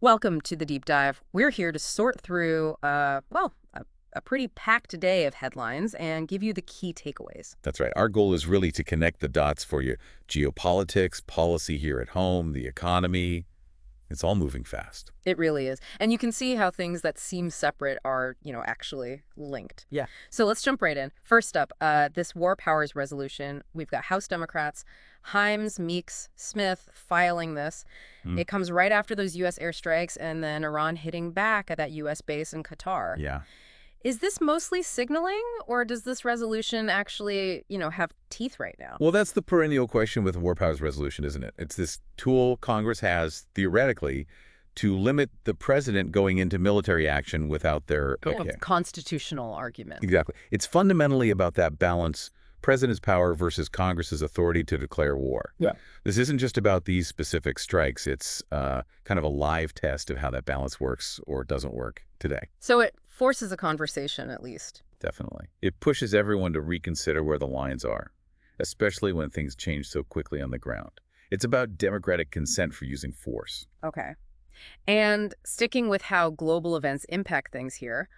Welcome to the deep dive. We're here to sort through, a pretty packed day of headlines and give you the key takeaways. That's right. Our goal is really to connect the dots for you. Geopolitics, policy here at home, the economy, it's all moving fast. It really is. And you can see how things that seem separate are, actually linked. Yeah. So let's jump right in. First up, this War Powers resolution. We've got House Democrats, Himes, Meeks, Smith filing this. Hmm. It comes right after those U.S. airstrikes and then Iran hitting back at that U.S. base in Qatar. Yeah. Is this mostly signaling, or does this resolution actually, have teeth right now? Well, that's the perennial question with the War Powers Resolution, isn't it? It's this tool Congress has, theoretically, to limit the president going into military action without their okay. A constitutional argument. Exactly. It's fundamentally about that balance, president's power versus Congress's authority to declare war. Yeah. This isn't just about these specific strikes. It's kind of a live test of how that balance works or doesn't work today. So it forces a conversation, at least. Definitely. It pushes everyone to reconsider where the lines are, especially when things change so quickly on the ground. It's about democratic consent for using force. Okay. And sticking with how global events impact things here,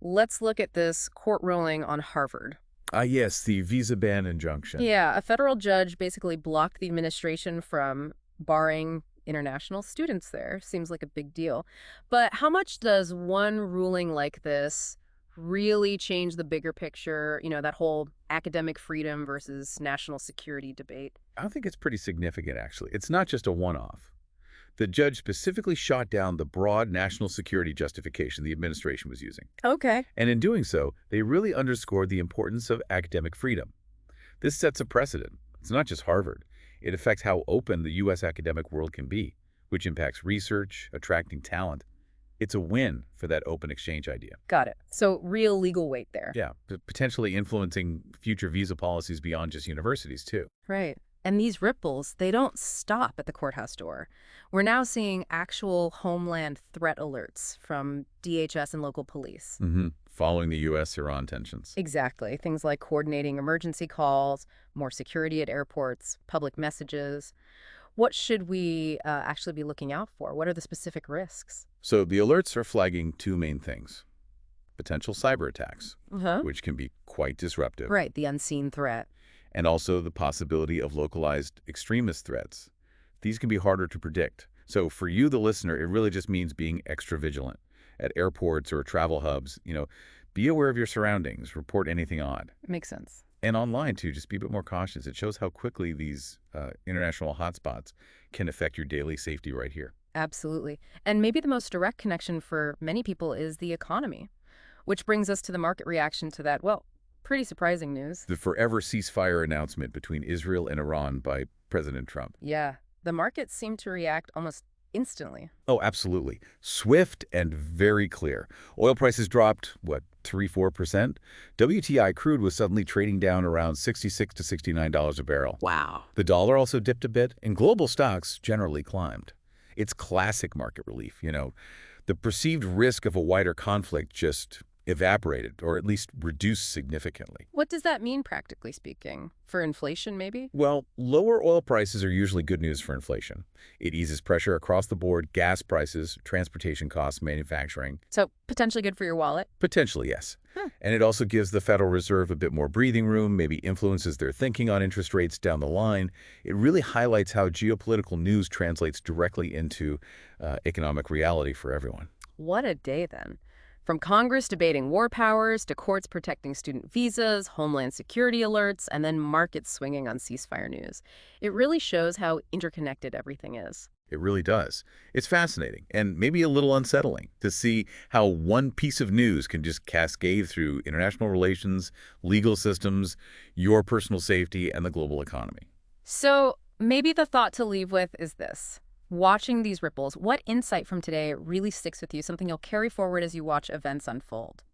let's look at this court ruling on Harvard. Yes, the visa ban injunction. Yeah, a federal judge basically blocked the administration from barring international students there. Seems like a big deal. But how much does one ruling like this really change the bigger picture, that whole academic freedom versus national security debate? I think it's pretty significant, actually. It's not just a one-off. The judge specifically shot down the broad national security justification the administration was using. Okay. And in doing so, they really underscored the importance of academic freedom. This sets a precedent. It's not just Harvard. It affects how open the U.S. academic world can be, which impacts research, attracting talent. It's a win for that open exchange idea. Got it. So real legal weight there. Yeah, potentially influencing future visa policies beyond just universities, too. Right. And these ripples, they don't stop at the courthouse door. We're now seeing actual homeland threat alerts from DHS and local police. Following the U.S.-Iran tensions. Exactly. Things like coordinating emergency calls, more security at airports, public messages. What should we actually be looking out for? What are the specific risks? So the alerts are flagging two main things. Potential cyber attacks, which can be quite disruptive. Right, the unseen threat. And also the possibility of localized extremist threats. These can be harder to predict. So for you, the listener, it really just means being extra vigilant. At airports or travel hubs, be aware of your surroundings, report anything odd. Makes sense. And online, too, just be a bit more cautious. It shows how quickly these international hotspots can affect your daily safety right here. Absolutely. And maybe the most direct connection for many people is the economy, which brings us to the market reaction to that, pretty surprising news. The forever ceasefire announcement between Israel and Iran by President Trump. Yeah, the markets seem to react almost instantly. Oh, absolutely. Swift and very clear. Oil prices dropped, 3-4%? WTI crude was suddenly trading down around $66 to $69 a barrel. Wow. The dollar also dipped a bit, and global stocks generally climbed. It's classic market relief, The perceived risk of a wider conflict just evaporated, or at least reduced significantly. What does that mean, practically speaking? For inflation, maybe? Well, lower oil prices are usually good news for inflation. It eases pressure across the board, gas prices, transportation costs, manufacturing. So potentially good for your wallet? Potentially, yes. And it also gives the Federal Reserve a bit more breathing room, maybe influences their thinking on interest rates down the line. It really highlights how geopolitical news translates directly into economic reality for everyone. What a day, then. From Congress debating war powers to courts protecting student visas, homeland security alerts, and then markets swinging on ceasefire news. It really shows how interconnected everything is. It really does. It's fascinating and maybe a little unsettling to see how one piece of news can just cascade through international relations, legal systems, your personal safety, and the global economy. So maybe the thought to leave with is this. Watching these ripples, what insight from today really sticks with you, something you'll carry forward as you watch events unfold?